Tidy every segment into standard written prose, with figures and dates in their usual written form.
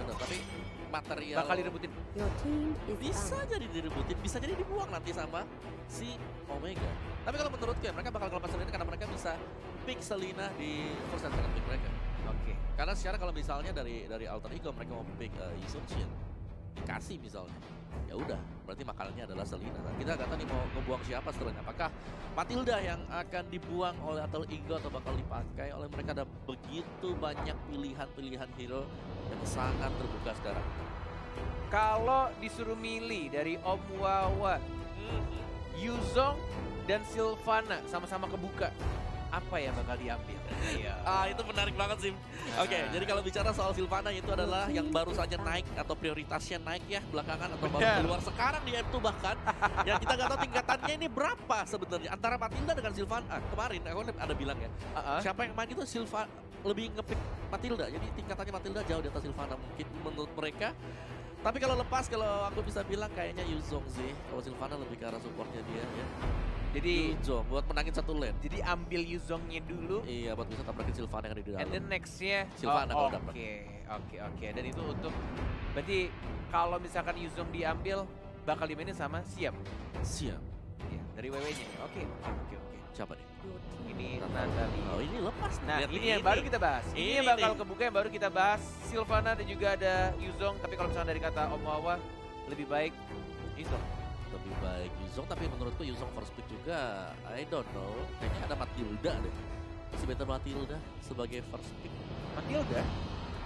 benar. Tapi material Bakal direbutin. Your team is bisa out. jadi direbutin, bisa jadi dibuang nanti sama si Omega. Tapi kalau menurutku ya mereka bakal ngelepas Selena karena mereka bisa pick Selena di first and second pick mereka. Oke. Karena secara kalau misalnya dari Alter Ego mereka mau pick Yusungshin, dikasih misalnya, ya udah berarti makanannya adalah Selena. Nah, kita nggak tahu nih mau ngebuang siapa setelahnya. Apakah Matilda yang akan dibuang oleh Alter Ego atau bakal dipakai oleh mereka? Ada begitu banyak pilihan-pilihan hero yang sangat terbuka sekarang. Kalau disuruh milih dari Om Wawa, Yuzong dan Sylvana sama-sama kebuka, apa yang bakal diambil? Iya. Itu menarik banget sih. Oke, jadi kalau bicara soal Sylvana itu adalah yang baru saja naik atau prioritasnya naik ya belakangan atau baru Benar. keluar sekarang di M2 bahkan. Ya kita nggak tahu tingkatannya ini berapa sebenarnya antara Matilda dengan Sylvana. Kemarin aku ada bilang ya, siapa yang main itu Sylvana lebih ngepick Matilda. Jadi tingkatannya Matilda jauh di atas Sylvana mungkin menurut mereka. Tapi kalau lepas, kalau aku bisa bilang kayaknya Yuzong sih. Kalau Sylvana lebih ke arah supportnya dia ya. Jadi Yuzong buat menangin satu lane. jadi ambil Yuzongnya dulu. Iya, buat bisa tabrakin Sylvana yang ada di dalam. And then nextnya Sylvana kalau dapat. Oke. Dan itu untuk berarti kalau misalkan Yuzong diambil bakal dimainin sama Siap. Siap. Iya, dari WW-nya. Oke. Siapa nih? Your team Ini is Natali. Oh ini lepas. Nah, Lihat ini yang baru kita bahas. Ini Ini yang bakal nih. kebuka yang baru kita bahas. Sylvana dan juga ada Yuzong. Tapi kalau misalnya dari kata Om Wawa, lebih baik Yuzong. Lebih baik Yuzong, tapi menurutku Yuzong first pick juga. I don't know. Kayaknya ada Matilda deh. Masih better Matilda sebagai first pick. Matilda,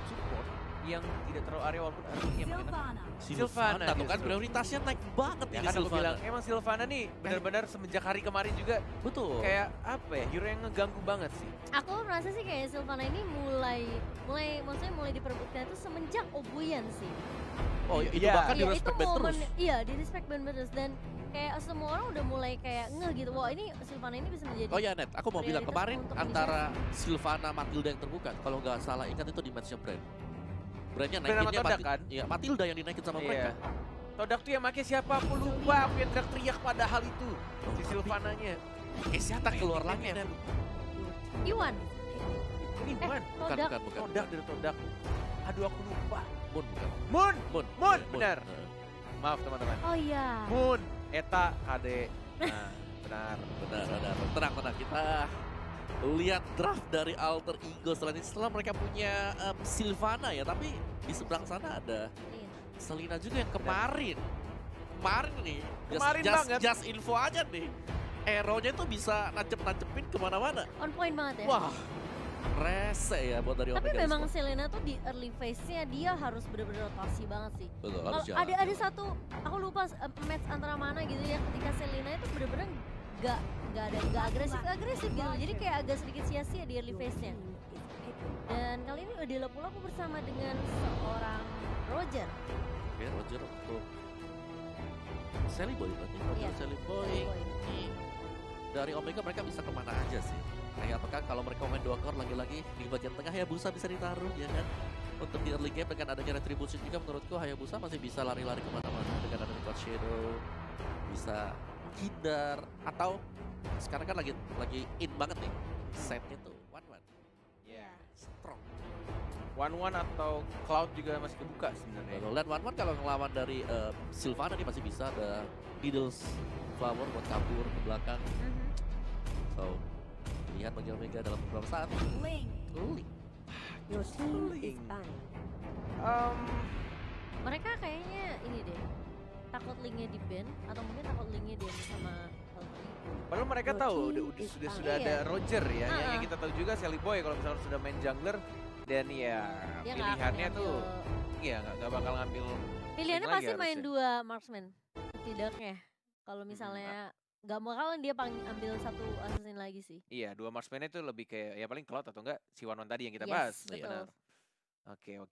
support yang tidak terlalu area walaupun artinya makin Sylvana tuh kan justru. prioritasnya naik banget Ya ini kan aku Sylvana. bilang, emang Sylvana nih benar-benar semenjak hari kemarin juga Betul. kayak apa ya, hero yang ngeganggu banget sih. Aku merasa sih kayak Sylvana ini mulai diperebutkan itu semenjak Obuyan sih. Oh itu Iya. bahkan di Iya, respect band terus. Iya, di respect band terus dan kayak semua orang udah mulai kayak ngeh gitu. Wah, ini Sylvana ini bisa menjadi Oh ya Net, aku mau bilang prioritas kemarin untuk antara Sylvana Matilda yang terbuka. Kalau nggak salah ingat itu di matchnya Brand. Brandnya Brand sama naikinnya Todak kan? Iya, Matilda yang dinaikin sama mereka. Todak tuh yang make siapa aku lupa, aku yang teriak-teriak padahal itu si Sylvananya. Siapa keluar lagi Net? Iwan. Ini bukan Todak. Bukan. Todak dari Todak. Aduh aku lupa. Moon bukan. Moon, Moon. Moon, Iya, benar. Maaf teman-teman. Oh iya. Moon, Eta, KD. Nah, benar. Benar. Tenang. Kita lihat draft dari Alter Ego setelah mereka punya Sylvana ya, tapi di seberang sana ada Iya. Selena juga yang kemarin nih, Kemarin banget. just info aja nih, arrow-nya tuh bisa nancep-nancepin kemana-mana. On point banget ya. Wah, rese ya buat dari Tapi Omega memang Esports. Selena tuh di early phase-nya dia harus bener-bener rotasi banget sih. Betul, Kalau harus jalan. ada satu, aku lupa match antara mana gitu ya, ketika Selena itu bener-bener gak agresif gitu. Jadi kayak agak sedikit sia-sia di early phase-nya. Dan kali ini udah lapu-lapu bersama dengan seorang Roger. Oke, Roger untuk Sally Boy berarti. Roger Iya, Sally Boy. Ini dari Omega mereka bisa kemana aja sih? Kayak apakah kalau mereka main 2 core lagi-lagi di bagian tengah Hayabusa bisa ditaruh ya kan? Untuk di early game dengan adanya Retribution juga menurutku Hayabusa masih bisa lari-lari kemana-mana dengan adanya God Shadow. Bisa hindar atau sekarang kan lagi in banget nih setnya tuh 1-1 Iya. strong. 1-1 atau Cloud juga masih kebuka sebenarnya. Dan 1-1 kalau ngelawan dari Sylvana nih masih bisa ada Needles Flower buat kabur ke belakang. So lihat bagi Omega dalam beberapa saat. Link. Your team is Link. banned. Mereka kayaknya ini deh, takut linknya di ban atau mungkin takut linknya dia sama Alter Ego. Padahal mereka Your tahu team udah is sudah banned. ada Roger ya, yang Ah. kita tahu juga Sally Boy kalau misalnya sudah main jungler dan ya Dia nggak akan pilihannya tuh ngambil- iya nggak bakal ngambil pilihannya lagi pasti main harusnya. 2 marksman setidaknya. Kalau misalnya nggak bakalan dia ambil satu assassin lagi sih. Iya, 2 marksman itu lebih kayak ya paling Cloud atau enggak si One tadi yang kita Yes, bahas. betul. Benar.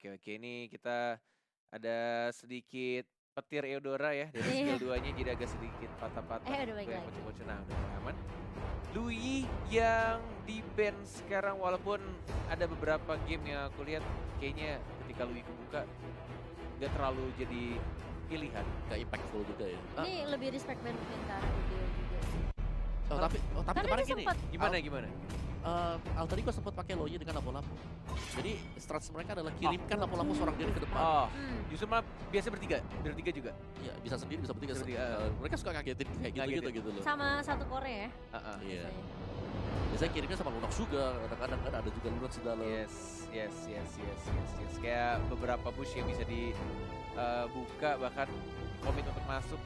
Oke. Ini kita ada sedikit petir Eudora ya dari Iya. skill 2-nya jadi agak sedikit patah-patah. Udah baik Gue yang lagi. bocor-bocor, nah udah mulai aman. Louis yang di ban sekarang walaupun ada beberapa game yang aku lihat kayaknya ketika Louis kebuka nggak terlalu jadi pilihan. Gak impactful juga ya. Ini lebih respect band mungkin ke arah video juga sih. Tapi Kan kemarin dia gini. sempat Gimana? Alter Ego sempat pakai Loyi dengan lampu-lampu. Jadi strategi mereka adalah kirimkan lampu-lampu seorang diri ke depan. Oh, Hmm. justru malah biasa bertiga juga. Ya, bisa sendiri, bisa bertiga. Bisa bertiga, Mereka suka ngagetin kayak Ngagetin. gitu loh. Sama satu Korea ya. Heeh. Iya. biasanya. Biasanya kirimnya sama Lunox juga. Kadang-kadang kan ada juga Lunox di dalam. Yes. Kayak beberapa push yang bisa dibuka, bahkan komit untuk masuk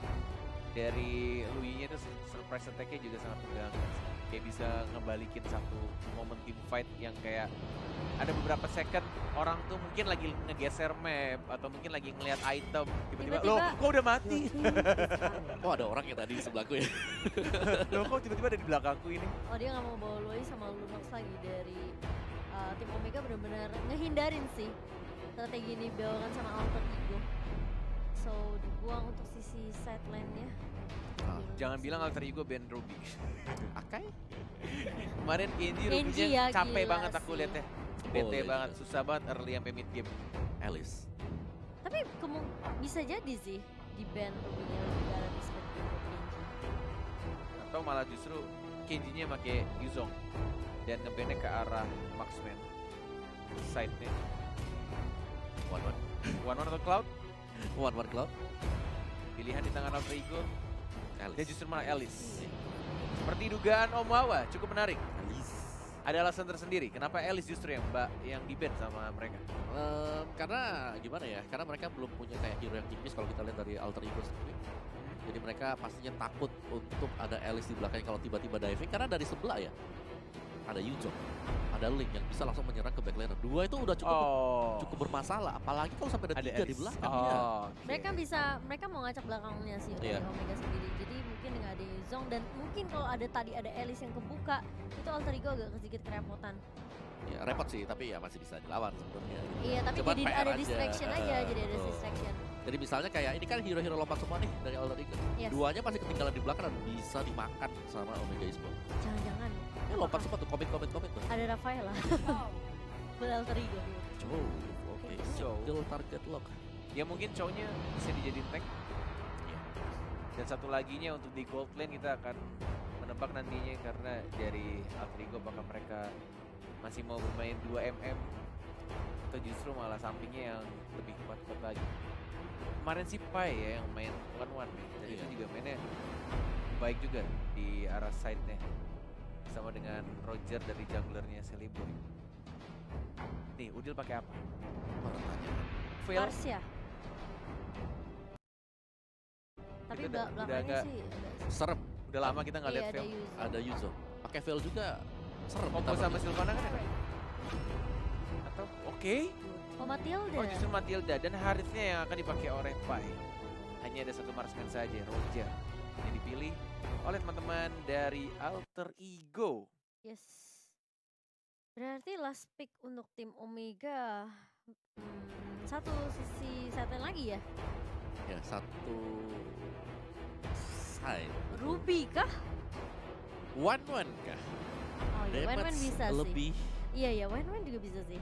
dari Lui-nya itu surprise attack-nya juga sangat mengganggu. Kayak bisa ngebalikin satu momen team fight yang kayak ada beberapa second orang tuh mungkin lagi ngegeser map atau mungkin lagi ngelihat item, tiba-tiba loh Tiba-tiba- kok udah mati. Oh, ada orang yang tadi di sebelahku ya. Loh kok tiba-tiba ada di belakangku ini. Oh dia nggak mau bawa Loi sama Lunox lagi dari tim Omega, benar-benar ngehindarin sih strategi ini dibawakan sama Alter Ego. So dibuang untuk sisi sideline-nya. Jangan bilang Alter Ego band Ruby. Akai? Kemarin Kenji Kenji Ruby-nya ya, capek gila banget aku sih. liatnya. Bete iya banget, juga. susah banget early sampai mid game. Alice. Tapi bisa jadi sih di band Ruby-nya lebih ke arah respect ke Kenji. Atau malah justru Kenji-nya pakai Yuzong dan ngebandnya ke arah Marksman. Side-nya. One One atau Cloud, Cloud. pilihan di tangan Alter Ego. Alice. Dia justru malah Alice. Seperti dugaan Om Wawa, cukup menarik. Alice. Ada alasan tersendiri, kenapa Alice justru yang di-ban sama mereka? Karena gimana ya? Karena mereka belum punya kayak hero yang tipis kalau kita lihat dari Alter Ego sendiri. Jadi mereka pastinya takut untuk ada Alice di belakangnya kalau tiba-tiba diving, karena dari sebelah ya ada Yuzong, ada Link yang bisa langsung menyerang ke backliner. Dua itu udah cukup bermasalah, apalagi kalau sampai ada tiga di Alice. belakang Oh, ya. oke. Mereka mau ngacak belakangnya sih dari Iya. Omega sendiri. Jadi mungkin dengan ada Zong dan mungkin kalau tadi ada Alice yang kebuka, itu Alter Ego agak sedikit kerepotan. Ya repot sih, tapi ya masih bisa dilawan sebenarnya. Iya, tapi Cuman jadi PR ada aja. distraction aja, jadi ada Betul. distraction. Jadi misalnya kayak ini kan hero-hero lompat semua nih dari Alter Ego. Yes. Duanya masih ketinggalan di belakang dan bisa dimakan sama Omega Esports. Jangan-jangan Lompat semua tuh, komit tuh. ada Rafaela. Buat Alter Ego. Jauh, oke. Jauh. Single target lock. Ya mungkin cowoknya bisa dijadiin tank. Iya. Dan satu laginya untuk di gold lane kita akan menebak nantinya, karena dari Alter Ego apakah mereka masih mau bermain 2 atau justru malah sampingnya yang lebih kuat-kuat lagi. Kemarin si Pai ya yang main 1-1 nih, dan Iya. itu juga mainnya baik juga di arah side-nya. Sama dengan Roger dari junglernya Celeboy. Nih, Udil pakai apa? Mana tanya? Veil. Mars ya. Tapi Itu udah belakangnya agak- sih Serem, Udah lama kita nggak iya, lihat ada Veil. Yuzo. ada Yuzo. Pakai Veil juga serem. Combo sama Sylvana kan ada? Atau oke? Oh Matilda. Oh justru Matilda, dan harusnya yang akan dipakai oleh Pai. Hanya ada satu marksman saja, Roger, yang dipilih oleh teman-teman dari Alter Ego. Yes. Berarti last pick untuk tim Omega. Satu sisi sideline lagi ya. Ya, satu side. Ruby kah? 1-1 kah? Oh iya, Wen Damage bisa sih. lebih. Iya iya, Wen juga bisa sih.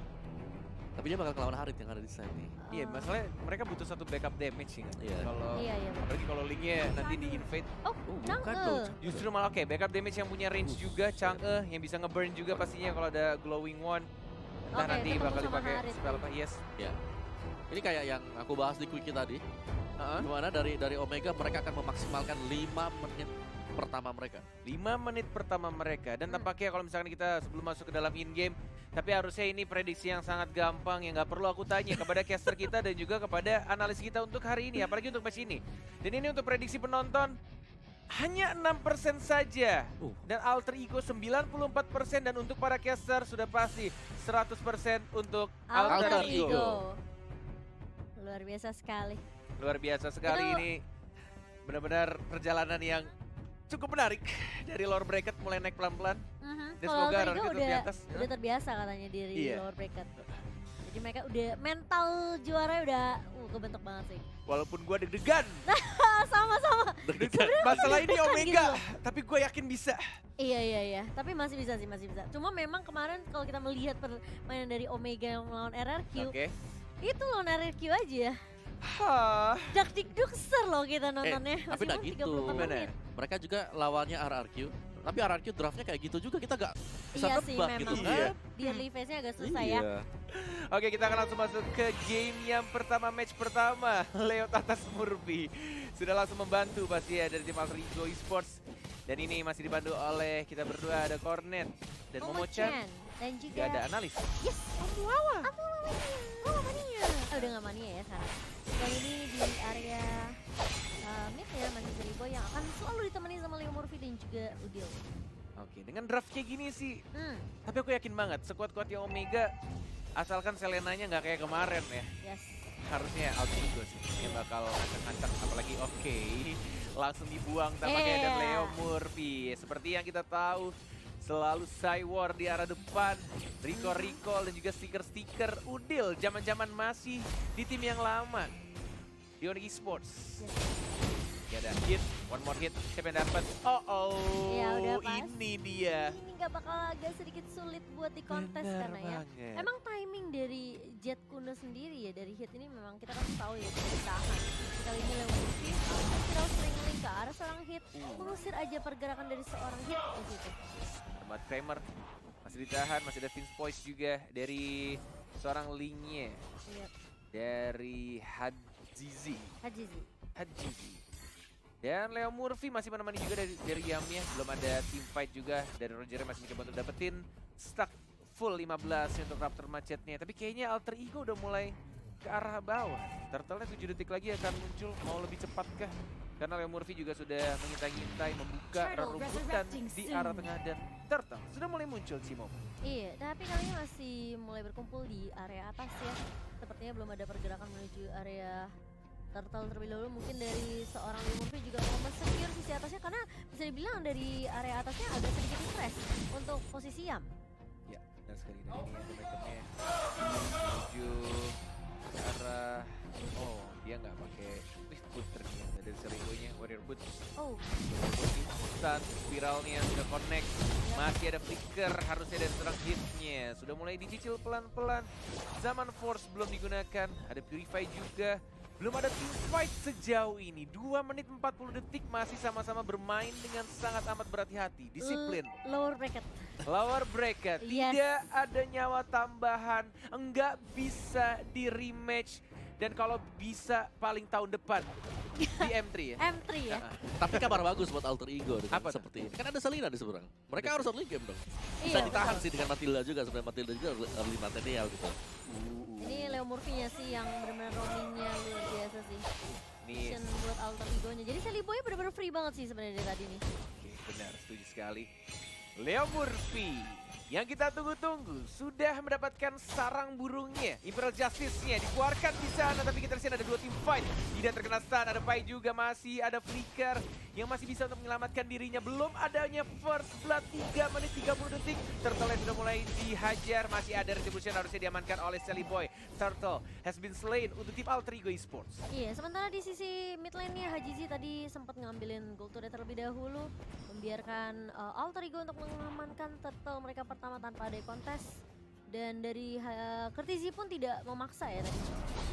Tapi dia bakal ngelawan Harit yang ada di side nih. Iya, Oh. masalahnya mereka butuh satu backup damage sih kan. Iya. Kalau Iya iya. apalagi kalau linknya nanti di invade, Oh, bukan Chang'e. loh. justru malah oke, backup damage yang punya range juga, Chang'e yang bisa ngeburn juga pastinya kalau ada glowing one. Entah Oke, nanti ketemu bakal sama dipakai Harit spell tuh. apa? Yes. Ini kayak yang aku bahas di quickie tadi. Heeh. Dimana dari Omega mereka akan memaksimalkan 5 menit pertama mereka. 5 menit pertama mereka, dan tampaknya kalau misalkan kita sebelum masuk ke dalam in game, tapi harusnya ini prediksi yang sangat gampang yang nggak perlu aku tanya kepada caster kita dan juga kepada analis kita untuk hari ini, apalagi untuk match ini. Dan ini untuk prediksi penonton hanya 6% saja, dan Alter Ego 94%, dan untuk para caster sudah pasti 100% untuk Alter Alter Ego. Ego. Luar biasa sekali. Luar biasa sekali Itu- ini, benar-benar perjalanan yang cukup menarik dari lower bracket mulai naik pelan-pelan. Dan Kalau semoga Alter Rocket Ego tetap di atas. udah terbiasa katanya dari Iya. lower bracket. Jadi mereka udah mental juara udah kebentuk banget sih. Walaupun gua deg-degan, Sama-sama. masalah ini deg-degan Omega, gitu. tapi gue yakin bisa. Iya. Tapi masih bisa sih, masih bisa. Cuma memang kemarin kalau kita melihat permainan dari Omega yang melawan RRQ, Oke. itu lawan RRQ aja. Hah. Dak dikduk ser loh kita nontonnya. tapi nggak Meskipun gitu. 34 Gimana? menit. Mereka juga lawannya RRQ. Tapi RRQ draftnya kayak gitu juga, kita gak bisa Iya sih, nebak gitu memang. kan. Di early phase-nya agak susah ya. Iya. Oke, kita akan langsung masuk ke game yang pertama, match pertama. Leo atas Murphy sudah langsung membantu pasti ya dari tim Alter Ego Esports. Dan ini masih dibantu oleh kita berdua, ada Cornet dan Momo-chan. Dan Gak juga ada analis. yes, Amuawa. Mania. Udah nggak mania ya sekarang. Kali ini di area mid ya masih Seriboy yang akan selalu ditemani sama Leo Murphy dan juga Udil. Oke, dengan draft kayak gini sih, Hmm, tapi aku yakin banget sekuat-kuatnya Omega, asalkan Selenanya nggak kayak kemarin ya. yes. Harusnya Alter Ego sih yang bakal ngacak-ngacak, apalagi oke langsung dibuang tampaknya dan Leo Murphy. Seperti yang kita tahu, selalu Cywar di arah depan, recall dan juga stiker-stiker Udil zaman-zaman masih di tim yang lama, di Onyx Esports. Yes. Gak ada hit, one more hit, siapa yang dapat? Ya, udah pas. Ini dia. Ini nggak bakal agak sedikit sulit buat di kontes Bener karena ya. banget. Emang timing dari Jet Kuno sendiri ya dari hit ini memang kita kan tahu ya bisa ditahan. Kali ini Leo Murphy tidak sering link ke arah seorang hit, mengusir aja pergerakan dari seorang hit di situ. Buat Kramer masih ditahan, masih ada Vince Poise juga dari seorang linknya Lihat, dari Hajizi. Hajizi. Dan Leo Murphy masih menemani juga dari Yamnya, belum ada team fight juga dari Roger masih mencoba untuk dapetin stack full 15 untuk Raptor macetnya. Tapi kayaknya Alter Ego udah mulai ke arah bawah. Turtle-nya 7 detik lagi akan muncul, mau lebih cepat kah? Karena Leo Murphy juga sudah mengintai-ngintai, membuka rerumputan di arah tengah dan Turtle sudah mulai muncul Cimo. Iya, tapi kali ini masih mulai berkumpul di area atas ya. Sepertinya belum ada pergerakan menuju area Turtle terlebih dahulu. Mungkin dari seorang Leo Murphy juga mau men-secure sisi atasnya karena bisa dibilang dari area atasnya agak sedikit stress untuk posisi Yam. Ya, dan sekali dari ini item-itemnya menuju ke arah, oh dia nggak pakai boot ternyata dari Seriboy-nya, Warrior Boot. Oh, Instant spiralnya sudah connect, masih ada flicker, harusnya ada serang hitnya, sudah mulai dicicil pelan-pelan. Zaman Force belum digunakan, ada Purify juga. Belum ada team fight sejauh ini. 2 menit 40 detik masih sama-sama bermain dengan sangat amat berhati-hati. Disiplin. Lower bracket. Lower bracket. Yes. Tidak ada nyawa tambahan. Enggak bisa di rematch. Dan kalau bisa paling tahun depan. Di M3 ya. M3 ya. Tapi kabar bagus buat Alter Ego dengan Apa tuh? seperti ini. Kan ada Selena di seberang. Mereka harus early game dong. Bisa Iya, ditahan betul. sih dengan Matilda juga. Sebenarnya Matilda juga early material gitu. Ini Leo Murphy-nya sih yang benar-benar roaming-nya luar biasa sih. Nih. Mission buat Alter Ego-nya. Jadi Sally Boy benar-benar free banget sih sebenarnya dari tadi nih. Oke, benar, setuju sekali. Leo Murphy yang kita tunggu-tunggu sudah mendapatkan sarang burungnya. Imperial Justice-nya dikeluarkan di sana, tapi kita lihat ada 2 tim fight. Tidak terkena stun, ada Pai juga, masih ada Flicker yang masih bisa untuk menyelamatkan dirinya. Belum adanya First Blood 3 menit 30 detik. Turtle sudah mulai dihajar, masih ada Retribution harusnya diamankan oleh Sally Boy. Turtle has been slain untuk tim Alter Ego Esports. Iya, sementara di sisi mid lane-nya Hajizi tadi sempat ngambilin gold turret terlebih dahulu, membiarkan Alter Ego untuk mengamankan turtle mereka pertama tanpa ada kontes. Dan dari Kertizi pun tidak memaksa ya tadi.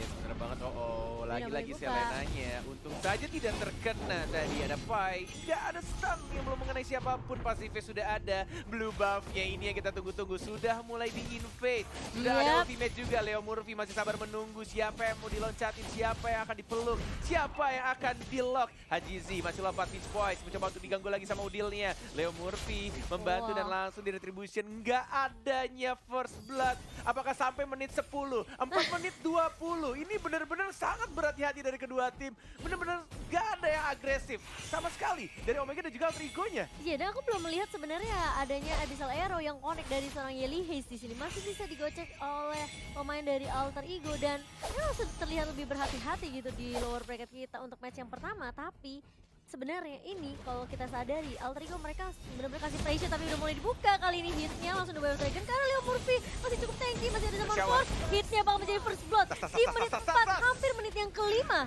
Ya bener banget, Tidak lagi-lagi boleh buka. Selenanya untung saja tidak terkena tadi. Ada Pai, tidak ada stun yang belum mengenai siapapun. Pasifnya sudah ada, blue buff-nya ini yang kita tunggu-tunggu sudah mulai di-invade. Sudah ada Yap. ultimate juga, Leo Murphy masih sabar menunggu siapa yang mau diloncatin, siapa yang akan dipeluk, siapa yang akan di-lock. Hajizi masih lompat Beach Boys, mencoba untuk diganggu lagi sama udilnya. Leo Murphy membantu Wow. dan langsung di retribution, nggak adanya first blood. Apakah sampai menit 10, 4 menit 20. Ini benar-benar sangat berhati-hati dari kedua tim. Benar-benar nggak ada yang agresif sama sekali dari Omega dan juga Alter Ego-nya. Iya, dan aku belum melihat sebenarnya adanya Abyssal Arrow yang connect dari seorang Yeli Haze di sini. Masih bisa digocek oleh pemain dari Alter Ego dan memang terlihat lebih berhati-hati gitu di lower bracket kita untuk match yang pertama. Tapi sebenarnya ini kalau kita sadari Alter Ego mereka benar-benar kasih pressure tapi udah mulai dibuka. Kali ini hitnya langsung di Bio Dragon karena Leo Murphy masih cukup tanky, masih ada zaman Shower. force. Hitnya bakal menjadi first blood di menit 4, hampir menit yang kelima.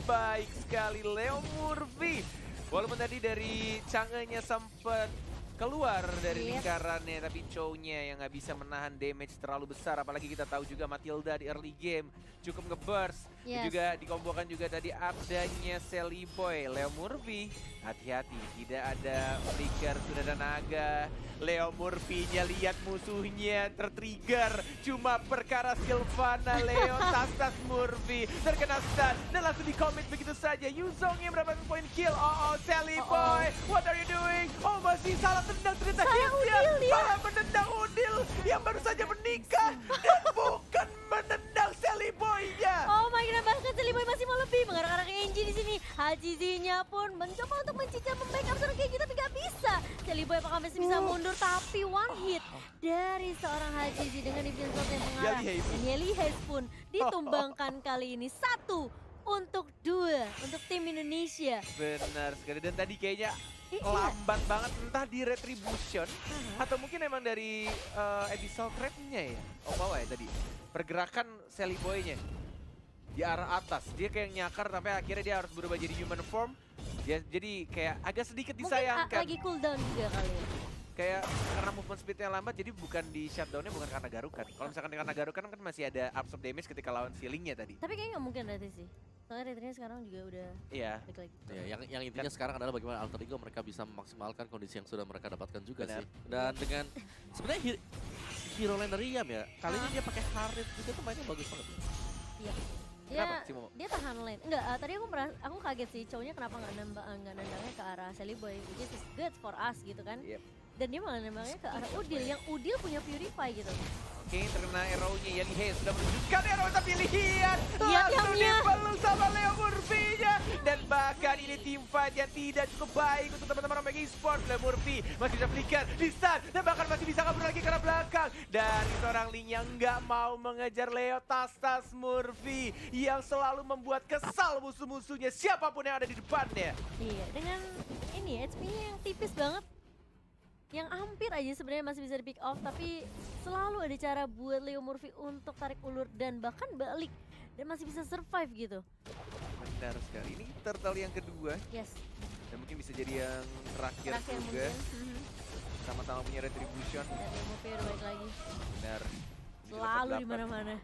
Baik sekali Leo Murphy. Walaupun tadi dari Chang'e-nya sempat keluar dari Yep. lingkarannya, tapi Chow-nya yang nggak bisa menahan damage terlalu besar. Apalagi kita tahu juga Matilda di early game cukup nge-burst. Dan Yes. juga dikombokan juga tadi adanya Sally Boy, Leo Murphy. Hati-hati, tidak ada flicker, sudah ada naga. Leo Murphy-nya lihat musuhnya tertrigger. Cuma perkara Sylvana, Leo tas Murphy terkena stun dan langsung di-commit begitu saja. Yuzongnya mendapatkan poin kill. Oh, Sally Boy, what are you doing? Oh, masih salah tendang ternyata Salah hitnya. Udil dia. Malah menendang Udil yang baru saja menikah dan bukan menendang Sally Boy-nya. Oh my god, bahkan Sally Boy masih mau lebih mengarah-arah ke Enji di sini. Hajizinya pun mencoba untuk mencicil membackup seorang Kenji tapi gak bisa. Sally Boy apakah masih bisa mundur tapi one hit dari seorang Hajizi dengan Division Sword yang mengarah. Yali Hayes. Dan Yali Hayes pun ditumbangkan kali ini 1 untuk 2 untuk tim Indonesia. Benar sekali, dan tadi kayaknya Iya. lambat banget entah di retribution atau mungkin emang dari abyssal trap-nya ya. Oh bawah ya tadi. Pergerakan Sally Boy-nya di arah atas. Dia kayak nyakar tapi akhirnya dia harus berubah jadi human form. Dia jadi kayak agak sedikit Mungkin disayangkan. lagi cooldown juga kali ya. Kayak karena movement speed-nya lambat jadi bukan di shutdown-nya bukan karena garukan. Kalau misalkan karena garukan kan masih ada absorb damage ketika lawan ceiling-nya tadi. Tapi kayaknya nggak mungkin Retri sih. Soalnya Retrinya sekarang juga udah Iya. balik lagi. Ya, yang intinya sekarang adalah bagaimana Alter Ego mereka bisa memaksimalkan kondisi yang sudah mereka dapatkan juga Benar. sih. Dan dengan sebenarnya hero lane dari Yam ya, kali ini dia pakai Harit juga tuh mainnya bagus banget. Iya. Kenapa, Dia, Cimo? dia tahan lane. Enggak, tadi aku kaget sih cowoknya kenapa nggak nendangnya ke arah Sally Boy, which is good for us gitu kan. Yep. Dan dia malah nembaknya ke arah Udil yang Udil punya Purify gitu. Oke, terkena arrow-nya Yali Hayes sudah menunjukkan arrow tapi lihat Lihat langsung Yamnya. dipeluk sama Leo Murphy-nya. Dan bahkan ini team fight yang tidak cukup baik untuk teman-teman Omega Esports. Leo Murphy masih bisa flicker, di stun, dan bahkan masih bisa kabur lagi ke arah belakang. Dari seorang Ling yang nggak mau mengejar Leo, tas Murphy yang selalu membuat kesal musuh-musuhnya siapapun yang ada di depannya. Iya, dengan ini HP-nya yang tipis banget. Yang hampir aja sebenarnya masih bisa di pick off, tapi selalu ada cara buat Leo Murphy untuk tarik ulur dan bahkan balik dan masih bisa survive gitu. Benar sekali, ini turtle yang kedua Yes, dan mungkin bisa jadi yang terakhir terakhir juga. mungkin. Sama-sama punya retribution. Dan Leo Murphy udah balik lagi. Benar. Selalu di 8. mana-mana.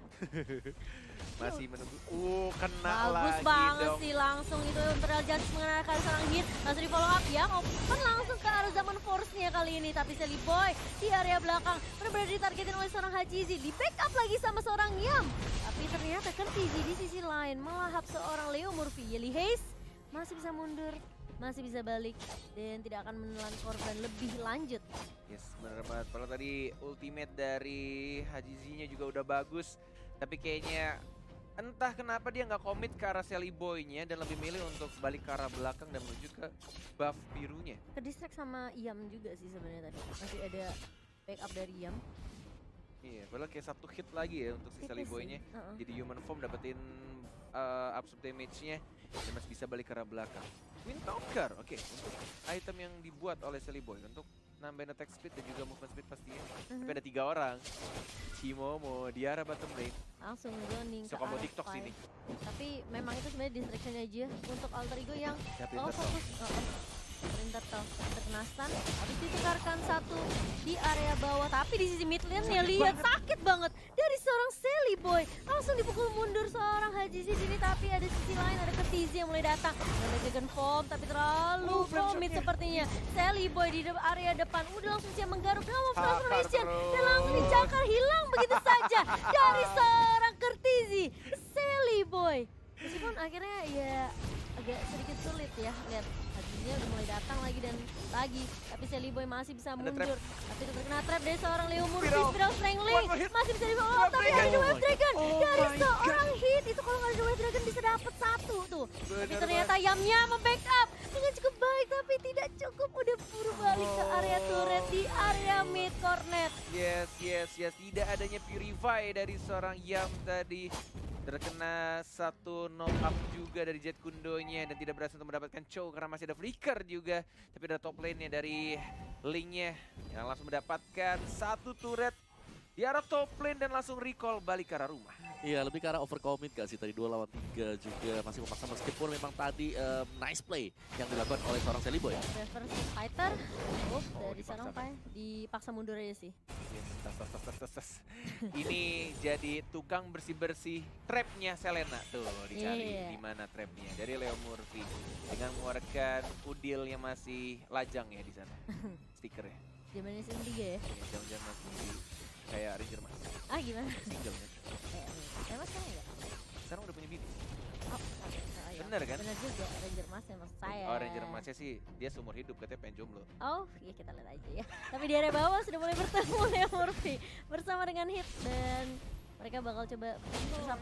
Masih menunggu. Kena Bagus lagi banget dong. sih langsung itu Imperial Justice mengenakan seorang hit. Langsung di follow up ya. Open langsung ke arah zaman force-nya kali ini. Tapi Sally Boy di area belakang benar-benar ditargetin oleh seorang Hajizi. Di backup lagi sama seorang Yam. Tapi ternyata kan Fiji di sisi lain melahap seorang Leo Murphy. Yali Hayes masih bisa mundur, masih bisa balik dan tidak akan menelan korban lebih lanjut. Yes, benar banget. Kalau tadi ultimate dari Hajizinya juga udah bagus. Tapi kayaknya entah kenapa dia nggak komit ke arah Sally Boy-nya dan lebih milih untuk balik ke arah belakang dan menuju ke buff birunya. Ke distract sama Yam juga sih sebenarnya tadi. Masih ada backup dari Yam. Iya, padahal kayak 1 hit lagi ya untuk si Sally Tipis Boy-nya. sih, heeh. Jadi human form dapetin absorb damage-nya dan masih bisa balik ke arah belakang. Windtalker, oke. Untuk item yang dibuat oleh Sally Boy untuk nambahin attack speed dan juga movement speed pastinya. Tapi ada 3 orang. Cimomo di arah bottom lane. Langsung zoning Bisa ke combo arah TikTok fight. sini. Tapi memang itu sebenarnya distraction aja untuk Alter Ego yang Siapin kalau turtle. fokus Sprinter terkena stun, habis ditukarkan 1 di area bawah, tapi di sisi mid lane-nya lihat sakit banget dari seorang Sally Boy. Langsung dipukul mundur seorang Hajizi sini, tapi ada sisi lain, ada Ketizi yang mulai datang. Ada Dragon Form, tapi terlalu komit sepertinya. Sally Boy di area depan udah langsung siap menggaruk dengan Wolf Transformation dan langsung dicakar hilang begitu saja dari seorang Ketizi. Sally Boy. Meskipun akhirnya ya agak sedikit sulit ya lihat Hajizinya udah mulai datang lagi dan lagi, tapi Sally Boy masih bisa mundur. Tapi itu terkena trap dari seorang Leo Murphy, Spiral Strangling One more hit. masih bisa di follow up, tapi ada The Wave Dragon Oh dari my seorang hit. Itu kalau nggak ada The Wave Dragon bisa dapat 1 tuh. Tapi Bener ternyata Yamnya membackup dengan cukup baik, tapi tidak cukup, udah buru balik ke area turret di area mid cornet. Yes. Tidak adanya Purify dari seorang Yam tadi. Terkena 1 knock up juga dari Jet Kundonya dan tidak berhasil untuk mendapatkan Chow karena masih ada flicker juga. Tapi ada top lane-nya dari Link-nya yang langsung mendapatkan 1 turret di arah top lane dan langsung recall balik ke arah rumah. Iya, lebih ke arah overcommit gak sih tadi 2 lawan 3 juga masih memaksa meskipun memang tadi nice play yang dilakukan oleh seorang Celiboy. Reverse fighter. Oh, Dari seorang dipaksakan. dipaksa mundur aja sih. Tas. Ini jadi tukang bersih-bersih trapnya Selena tuh dicari Iya. di mana trapnya dari Leo Murphy dengan mengeluarkan udil yang masih lajang ya di sana stiker ya. Zamannya season 3 ya. Jangan-jangan masih kayak Ranger Mas Ah gimana? single kan. Emang sekarang enggak? Sekarang udah punya bini. Oh, iya. Bener kan? Bener juga, Ranger Mas ya maksud saya. Oh Ranger Masnya sih dia seumur hidup katanya pengen jomblo. Oh, ya kita lihat aja ya. Tapi di area bawah sudah mulai bertemu Leo Murphy bersama dengan Hit dan mereka bakal coba bersama.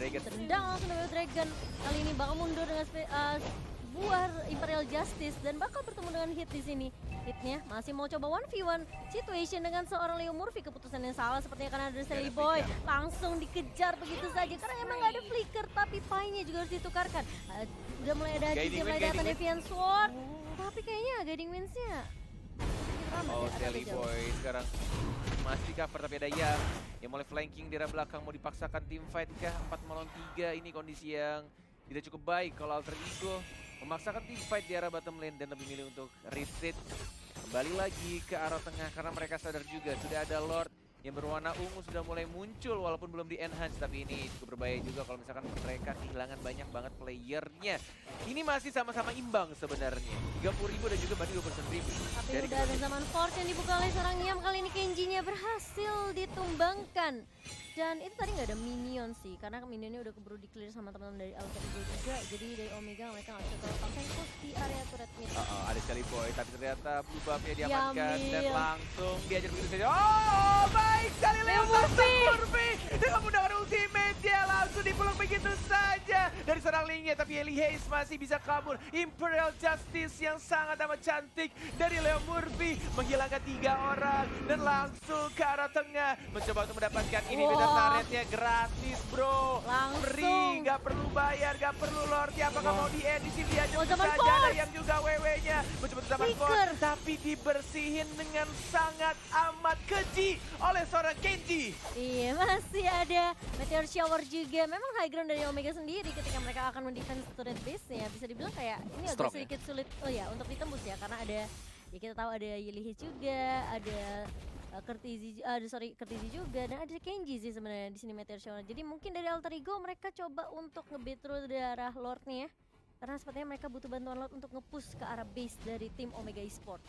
Dragon. Tendang langsung dari Dragon. Kali ini bakal mundur dengan buah Imperial Justice dan bakal bertemu dengan Hit di sini. Hitnya masih mau coba 1v1 situation dengan seorang Leo Murphy. Keputusan yang salah sepertinya karena ada Sally Boy langsung dikejar begitu saja karena emang gak ada flicker tapi pie-nya juga harus ditukarkan. Udah mulai ada Guiding Hit, mulai win, datang guiding Deviant Sword. Tapi kayaknya Guiding Winds-nya Oh Sally Boy sekarang masih cover tapi ada yang mulai flanking di arah belakang mau dipaksakan tim fight kah 4 melawan 3 ini kondisi yang tidak cukup baik kalau Alter Ego memaksakan tim fight di arah bottom lane dan lebih milih untuk retreat kembali lagi ke arah tengah karena mereka sadar juga sudah ada Lord yang berwarna ungu sudah mulai muncul walaupun belum di enhance tapi ini cukup berbahaya juga kalau misalkan mereka kehilangan banyak banget playernya. Ini masih sama-sama imbang sebenarnya 30.000 dan juga berarti 20%. Tapi udah ada zaman Force yang dibuka oleh seorang Yam. Kali ini Kenji-nya berhasil ditumbangkan. Dan itu tadi nggak ada minion sih, karena minionnya udah keburu di-clear sama teman-teman dari Alter Ego juga. Jadi dari Omega mereka nggak bisa terlalu fokus di area turret mid. Ada Sally Boy tapi ternyata blue buff-nya diamankan dan Yamil. langsung diajar begitu saja. Oh baik sekali Leo Murphy dengan menggunakan ultimate dia langsung dipeluk begitu saja dari seorang Lingnya tapi Eli Hayes masih bisa kabur. Imperial Justice yang sangat amat cantik dari Leo Murphy menghilangkan 3 orang dan langsung ke arah tengah mencoba untuk mendapatkan ini beda turretnya gratis bro. Langsung. Free, gak perlu bayar, gak perlu lordy. Apakah mau di end di sini aja Oh, zaman saja ada Force. yang juga WW-nya mencoba zaman Flicker. Force, tapi dibersihin dengan sangat amat keji oleh seorang Kenji. Iya, masih ada Meteor Shower juga. Memang high ground dari Omega sendiri ketika mereka akan mendefense turret base-nya. Bisa dibilang kayak ini agak Strong, ya? sedikit sulit. Oh ya, untuk ditembus ya. Karena ada, ya kita tahu ada Yelihis juga, ada Kertizi juga, dan ada Kenji sih sebenarnya di sini Meteor Shower. Jadi mungkin dari Alter Ego mereka coba untuk nge-beat through darah Lord nih ya. Karena sepertinya mereka butuh bantuan Lord untuk nge-push ke arah base dari tim Omega Esports.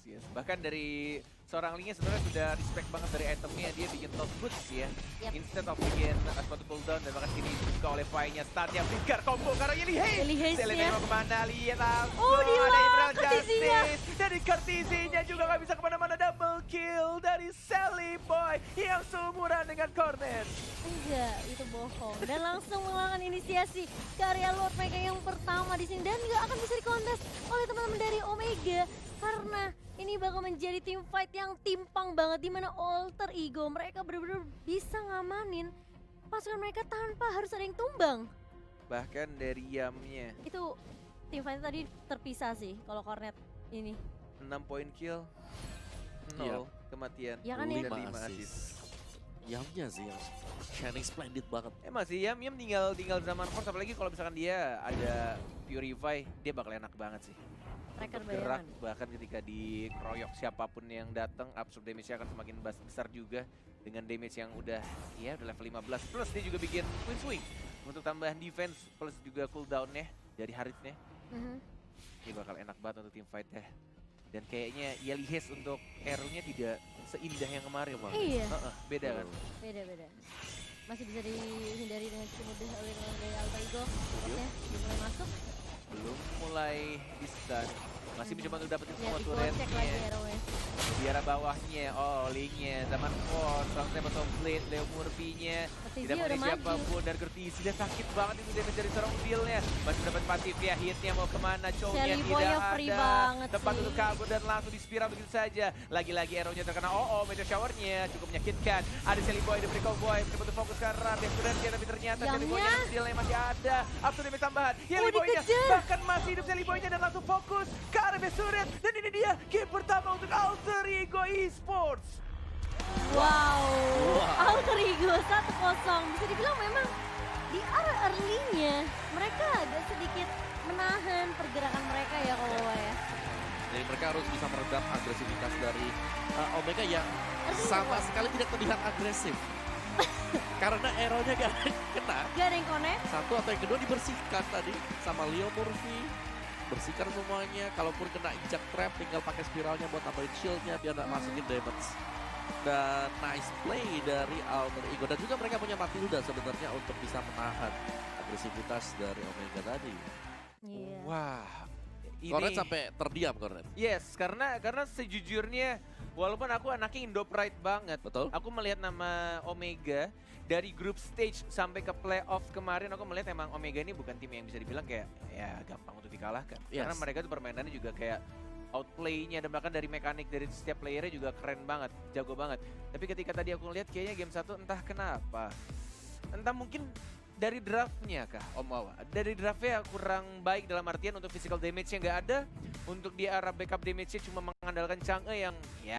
Yes. Bahkan dari seorang Lingnya sebenarnya sudah respect banget dari itemnya, dia bikin top boots ya. Yep. Instead of bikin sepatu cooldown dan bahkan sini dibuka oleh Pai-nya startnya flicker combo karena Yeli Hayes. Yeli Hayes-nya. Selena mau kemana, lihat langsung Oh, ada diulang Imperial Kertizinya. Justice. Dari Kertizinya juga gak bisa kemana-mana, double kill dari Sally Boy yang seumuran dengan Cornet. Enggak, itu bohong. Dan langsung melakukan inisiasi ke area Lord mereka yang pertama di sini dan nggak akan bisa dikontes oleh teman-teman dari Omega karena ini bakal menjadi tim fight yang timpang banget di mana Alter Ego mereka benar-benar bisa ngamanin pasukan mereka tanpa harus ada yang tumbang. Bahkan dari Yamnya Itu tim fight tadi terpisah sih kalau Cornet ini. 6 point kill, 0 Iya. kematian, Ya kan ya? 5 5 assist. Yamnya sih yang shining splendid banget. Emang sih Yam tinggal zaman Force, apalagi kalau misalkan dia ada Purify, dia bakal enak banget sih. Tracker Untuk gerak, bayangan. bahkan ketika dikeroyok siapapun yang datang, absorb damage-nya akan semakin besar juga. Dengan damage yang udah level 15. Plus dia juga bikin Queen Swing untuk tambahan defense, plus juga cooldown-nya dari Harithnya. Mhm. Ini bakal enak banget untuk team fight ya. Dan kayaknya Yeli Hayes untuk arrow-nya tidak seindah yang kemarin bang. Iya. Beda kan? Beda-beda. Masih bisa dihindari dengan cukup mudah oleh teman dari Alter Ego. Spotnya mulai masuk. Belum mulai di stun. Masih mencoba untuk dapetin semua Lihat di cek lagi turretnya. arrow-nya. Di arah bawahnya, Lingnya, zaman Force, langsung bottom blade, Leo Murphy-nya. Kertizi Tidak mau udah maju. siapapun dan Kertizi dia sakit banget itu damage dari seorang Udilnya. Masih mendapat pasif ya, hitnya mau kemana, Chow-nya Sally tidak Boy-nya free ada. banget Tempat sih. untuk kabur dan langsung dispiral begitu saja. Lagi-lagi arrow-nya terkena, Meteor Shower-nya cukup menyakitkan. Ada Sally Boy diberi Cowboy, mencoba untuk fokus ke arah yang berhenti tapi ternyata Sally Yamnya. Boy-nya Udilnya masih ada. After damage tambahan, Sally Boy-nya dikejar. bahkan masih hidup Sally Boy-nya dan langsung fokus ke arah Besuret. Dan ini dia game pertama untuk Alter Ego Esports. Wow. Wow. Alter Ego 1-0. Bisa dibilang memang di arah early-nya mereka agak sedikit menahan pergerakan mereka ya kalau ya. Jadi mereka harus bisa meredam agresivitas dari Omega yang Early sama kok. sekali tidak terlihat agresif. Karena arrow-nya gak kena. Gak ada yang connect. Satu atau yang kedua dibersihkan tadi sama Leo Murphy. Bersihkan semuanya. Kalaupun kena injak trap tinggal pakai spiralnya buat tambahin shieldnya biar gak masukin damage. Dan nice play dari Alter Ego. Dan juga mereka punya Matilda sebenarnya untuk bisa menahan agresivitas dari Omega tadi. Iya. Wah. Cornet sampai terdiam Cornet. Yes, karena sejujurnya walaupun aku anaknya Indo Pride banget, Betul? aku melihat nama Omega dari group stage sampai ke playoff kemarin, aku melihat emang Omega ini bukan tim yang bisa dibilang kayak ya gampang untuk dikalahkan. Karena Yes. mereka tuh permainannya juga kayak outplay-nya dan bahkan dari mekanik dari setiap playernya juga keren banget, jago banget. Tapi ketika tadi aku lihat kayaknya game 1 entah kenapa, entah mungkin dari draftnya kah Om Wawa? Dari draftnya kurang baik dalam artian untuk physical damage-nya nggak ada, untuk di arah backup damage-nya cuma mengandalkan Chang'e yang ya